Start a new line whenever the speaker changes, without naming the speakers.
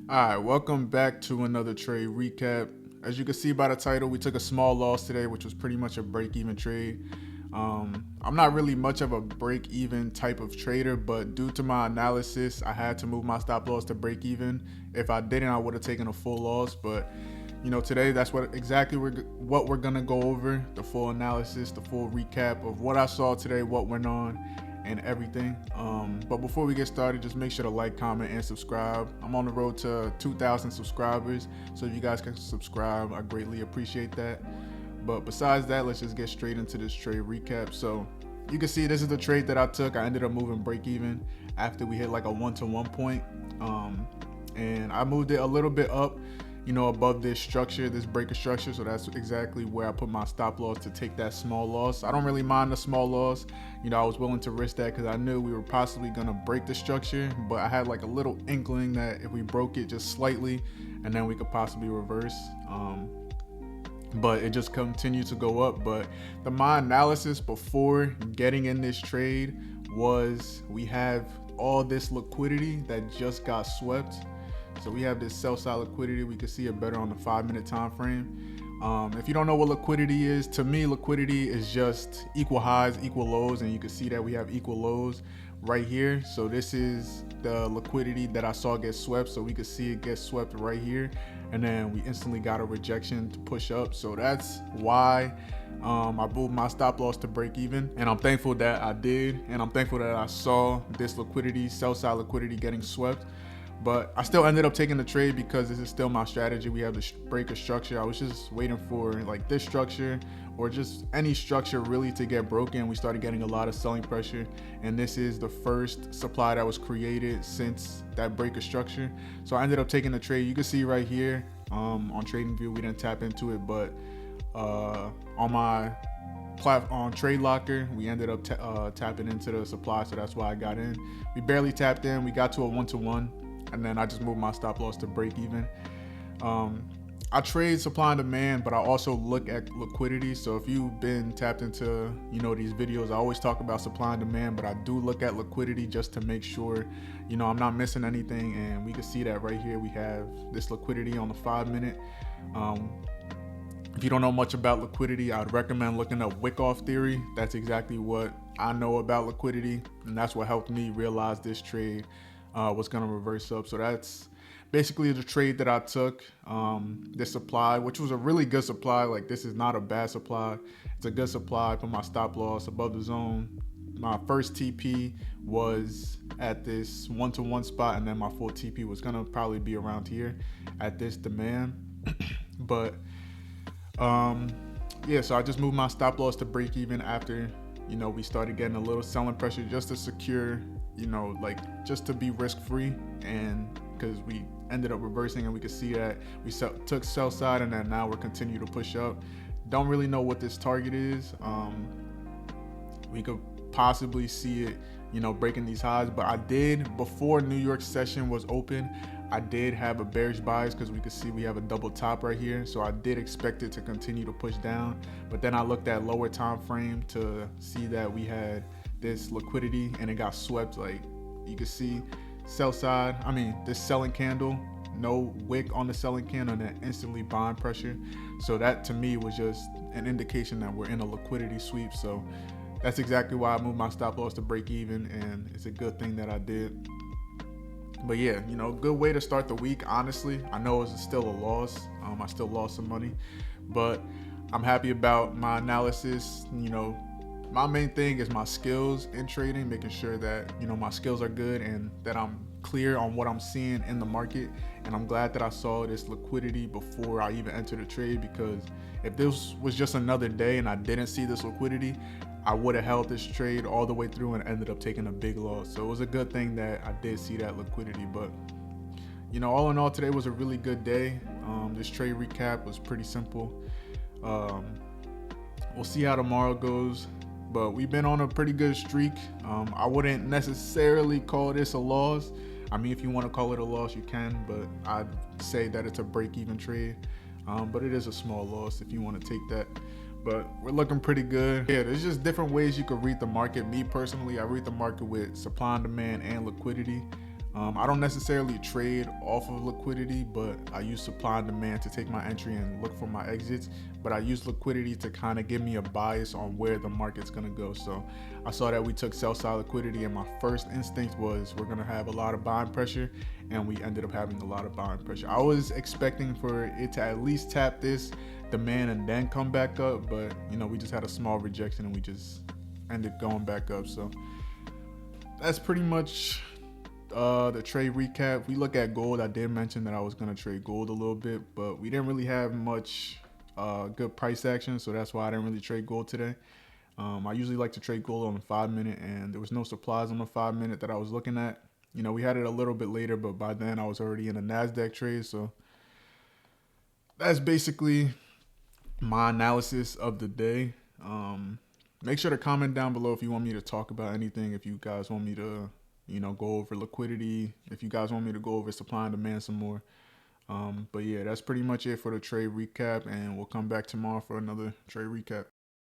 Alright, welcome back to another trade recap. As you can see by the title, we took a small loss today, which was pretty much a break-even trade. I'm not really much of a break-even type of trader, but due to my analysis, I had to move my stop loss to break-even. If I didn't, I would have taken a full loss. But today that's what we're gonna go over: the full analysis, the full recap of what I saw today, what went on, and everything. But before we get started, just make sure to like, comment, and subscribe. I'm on the road to 2,000 subscribers, so if you guys can subscribe, I greatly appreciate that. But besides that, let's just get straight into this trade recap. So you can see this is the trade that I took. I ended up moving break even after we hit like a 1-to-1 point, and I moved it a little bit up, above this structure, this breaker structure. So that's exactly where I put my stop loss to take that small loss. I don't really mind the small loss. I was willing to risk that because I knew we were possibly going to break the structure, but I had like a little inkling that if we broke it just slightly and then we could possibly reverse. But it just continued to go up. But my analysis before getting in this trade was we have all this liquidity that just got swept. So we have this sell side liquidity. We can see it better on the 5-minute time frame. If you don't know what liquidity is, to me, liquidity is just equal highs, equal lows, and you can see that we have equal lows right here. So this is the liquidity that I saw get swept. So we could see it get swept right here, and then we instantly got a rejection to push up. So that's why I moved my stop loss to break even, and I'm thankful that I did, and I'm thankful that I saw this liquidity, sell side liquidity, getting swept. But I still ended up taking the trade because this is still my strategy. We have the breaker structure. I was just waiting for like this structure or just any structure really to get broken. We started getting a lot of selling pressure, and this is the first supply that was created since that breaker structure. So I ended up taking the trade. You can see right here on TradingView, we didn't tap into it, but on my on Trade Locker, we ended up tapping into the supply, so that's why I got in. We barely tapped in. We got to a 1-to-1. And then I just moved my stop loss to break even. I trade supply and demand, but I also look at liquidity. So if you've been tapped into, these videos, I always talk about supply and demand, but I do look at liquidity just to make sure, I'm not missing anything. And we can see that right here. We have this liquidity on the 5-minute. If you don't know much about liquidity, I'd recommend looking up wick-off theory. That's exactly what I know about liquidity, and that's what helped me realize this trade was going to reverse up. So that's basically the trade that I took. This supply, which was a really good supply. Like, this is not a bad supply. It's a good supply. I put my stop loss above the zone. My first TP was at this 1-to-1 spot, and then my full TP was going to probably be around here at this demand. But yeah, so I just moved my stop loss to break even after we started getting a little selling pressure just to secure, just to be risk free, and because we ended up reversing and we could see that we took sell side, and then now we're continuing to push up. Don't really know what this target is. We could possibly see it, breaking these highs, but I did, before New York session was open, I did have a bearish bias because we could see we have a double top right here. So I did expect it to continue to push down, but then I looked at lower time frame to see that we had this liquidity and it got swept. Like, you can see this selling candle, no wick on the selling candle, and then instantly buying pressure. So that to me was just an indication that we're in a liquidity sweep. So that's exactly why I moved my stop loss to break even, and it's a good thing that I did. But yeah, good way to start the week, honestly. I know it's still a loss. I still lost some money, but I'm happy about my analysis. My main thing is my skills in trading, making sure that, my skills are good and that I'm clear on what I'm seeing in the market. And I'm glad that I saw this liquidity before I even entered the trade, because if this was just another day and I didn't see this liquidity, I would have held this trade all the way through and ended up taking a big loss. So it was a good thing that I did see that liquidity. But, all in all, today was a really good day. This trade recap was pretty simple. We'll see how tomorrow goes. But we've been on a pretty good streak. I wouldn't necessarily call this a loss. I mean, if you want to call it a loss, you can, but I'd say that it's a break-even trade. But it is a small loss if you want to take that. But we're looking pretty good. Yeah, there's just different ways you could read the market. Me personally, I read the market with supply and demand and liquidity. I don't necessarily trade off of liquidity, but I use supply and demand to take my entry and look for my exits. But I use liquidity to kind of give me a bias on where the market's gonna go. So I saw that we took sell side liquidity, and my first instinct was we're gonna have a lot of buying pressure, and we ended up having a lot of buying pressure. I was expecting for it to at least tap this demand and then come back up, but we just had a small rejection and we just ended going back up. So that's pretty much the trade recap. We look at gold. I did mention that I was gonna trade gold a little bit, but we didn't really have much good price action, so that's why I didn't really trade gold today. I usually like to trade gold on the 5-minute, and there was no supplies on the 5-minute that I was looking at. We had it a little bit later, but by then I was already in a nasdaq trade. So that's basically my analysis of the day. Make sure to comment down below if you want me to talk about anything, if you guys want me to go over liquidity, if you guys want me to go over supply and demand some more. But yeah, that's pretty much it for the trade recap, and we'll come back tomorrow for another trade recap.